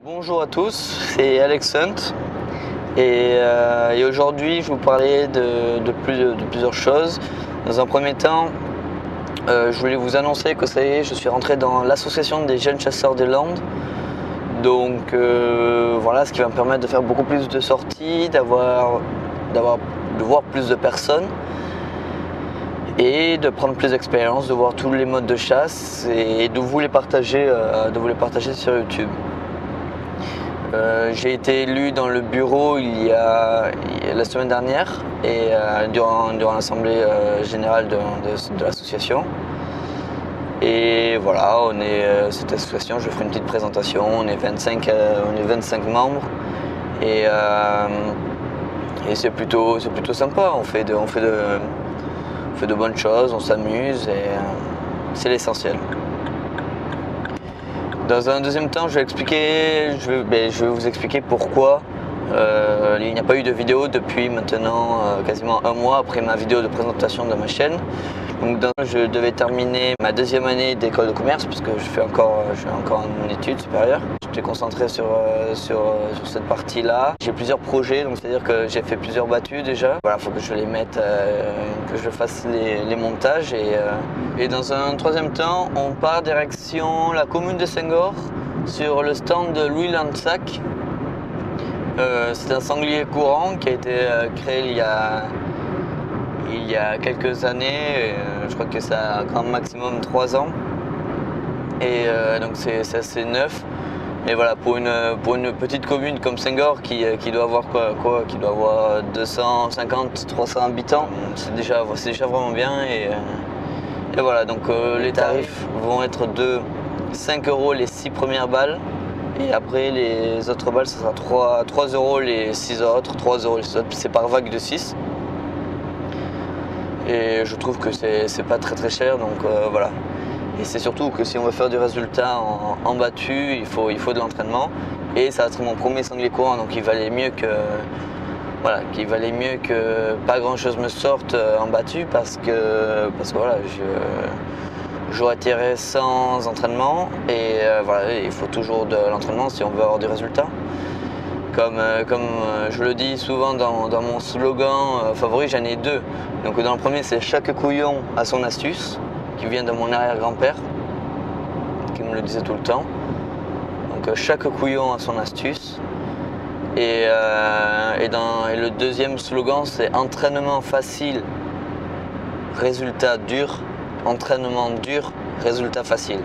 Bonjour à tous, c'est Alex Hunt et aujourd'hui je vais vous parler de plusieurs choses. Dans un premier temps, je voulais vous annoncer que ça y est, je suis rentré dans l'association des jeunes chasseurs des Landes. Donc voilà, ce qui va me permettre de faire beaucoup plus de sorties, de voir plus de personnes et de prendre plus d'expérience, de voir tous les modes de chasse et de vous les partager sur YouTube. J'ai été élu dans le bureau la semaine dernière et durant l'assemblée générale de l'association. Et voilà, cette association, je ferai une petite présentation, on est 25 membres et c'est plutôt sympa, on fait de bonnes choses, on s'amuse et c'est l'essentiel. Dans un deuxième temps, je vais vous expliquer pourquoi il n'y a pas eu de vidéo depuis maintenant quasiment un mois après ma vidéo de présentation de ma chaîne. Donc je devais terminer ma deuxième année d'école de commerce puisque je suis encore en études supérieures. J'étais concentré sur cette partie-là. J'ai plusieurs projets, donc c'est-à-dire que j'ai fait plusieurs battues déjà. Voilà, il faut que je les mette, que je fasse les montages. Et dans un troisième temps, on part direction la commune de Senghor sur le stand de Louis Landsac. C'est un sanglier courant qui a été créé il y a quelques années, je crois que ça a quand même maximum 3 ans et donc c'est assez neuf. Et voilà, pour une petite commune comme Senghor qui doit avoir qui doit avoir 250-300 habitants, c'est déjà vraiment bien et voilà, donc les tarifs vont être de 5 € les 6 premières balles. Et après les autres balles, ça sera 3 € les 6 autres, 3 € les 6 autres, c'est par vague de 6. Et je trouve que c'est pas très cher, donc voilà. Et c'est surtout que si on veut faire du résultat en battu, il faut de l'entraînement. Et ça va être mon premier sanglier courant, donc il valait mieux que pas grand chose me sorte en battu parce que voilà, j'aurais tiré sans entraînement et voilà, il faut toujours de l'entraînement si on veut avoir du résultat. Comme je le dis souvent dans mon slogan favori, j'en ai deux. Donc dans le premier, c'est chaque couillon a son astuce, qui vient de mon arrière-grand-père, qui me le disait tout le temps. Donc chaque couillon a son astuce. Et le deuxième slogan, c'est entraînement facile, résultat dur. Entraînement dur, résultat facile.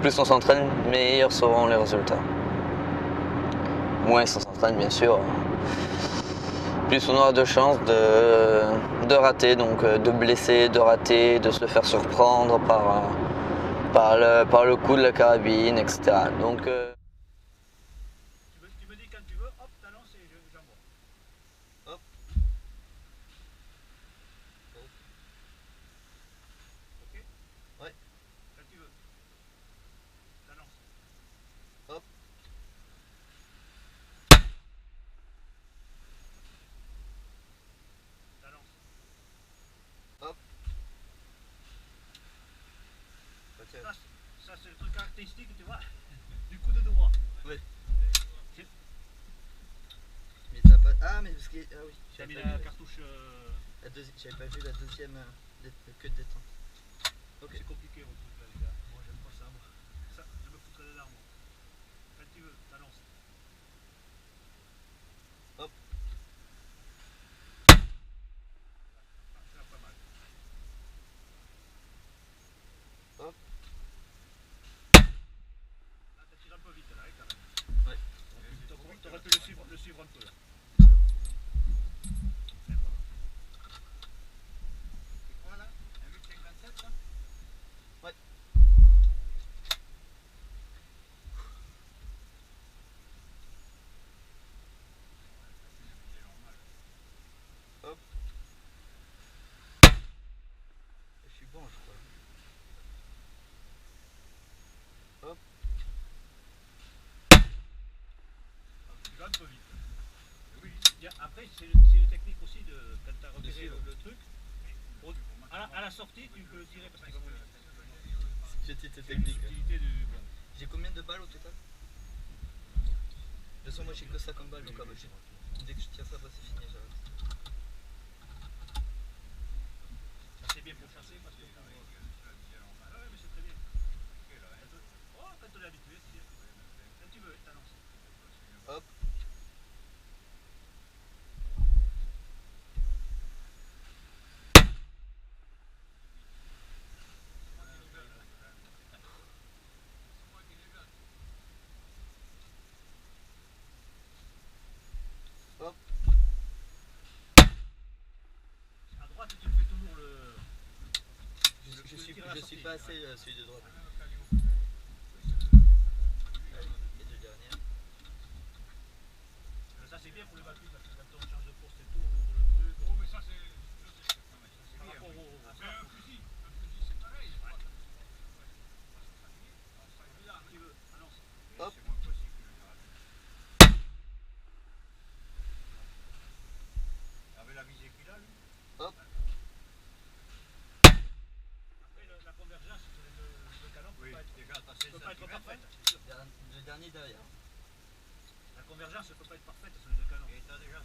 Plus on s'entraîne, meilleurs seront les résultats. Moins on s'entraîne, bien sûr, plus on aura de chances de rater, donc de blesser, de rater, de se faire surprendre par le coup de la carabine, etc. Donc, tu me dis quand tu veux, hop, ta lance et j'envoie. Hop. Ok? Ouais. Quand tu veux. Ta lance. Hop. Ta lance. Hop. Ça c'est le truc caractéristique, tu vois, du coup de droit. Oui. C'est- Mais t'as pas... Ah, mais parce que... Ah oui. J'ai mis la cartouche. J'avais pas vu la deuxième queue de détente. Ok. C'est compliqué mon truc là, les gars. Moi j'aime pas ça, moi. Ça, je me foutrais dedans, moi. Quand tu veux, ta lance. Hop. Ça pas mal. Hop. Là, t'as tiré un peu vite là, hein, quand même. Ouais. T'aurais pu le suivre un peu là. C'est quoi là 1,57 là? Ouais. Hop. Je suis bon, je crois. Hop. Tu vas un peu vite. Oui. Après, c'est une technique aussi de quand tu as repéré le truc. À la sortie, tu peux tirer parce qu'il va vite. Petite C'est une technique. subtilité du. Bon. J'ai combien de balles au total? façon, moi j'ai que ça comme balle, donc dès que je tire ça, bah, c'est fini. J'arrête. C'est bien pour chasser parce que. Ah ouais, mais c'est très bien. Oh, quand on est habitué, c'est bien. Quand tu veux, t'annonces. Hop. Hop. À droite, tu fais toujours le. Je suis pas assez celui de droite. Allez, les deux dernières. Ça, c'est bien pour les batteries parce que quand on change de poste et tout, on ouvre le truc. Oh, mais ça, c'est. Par rapport au. Mais un fusil, c'est pareil. Là, tu veux, annonce. Hop. C'est moins possible que le garage. Avec la visée qu'il a, lui. Hop. Après, la convergence sur les deux canons peut Oui, pas être, déjà, t'as 16 peut pas être cm. parfaite. Le dernier derrière. La convergence ne peut pas être parfaite sur les deux canons. Et t'as déjà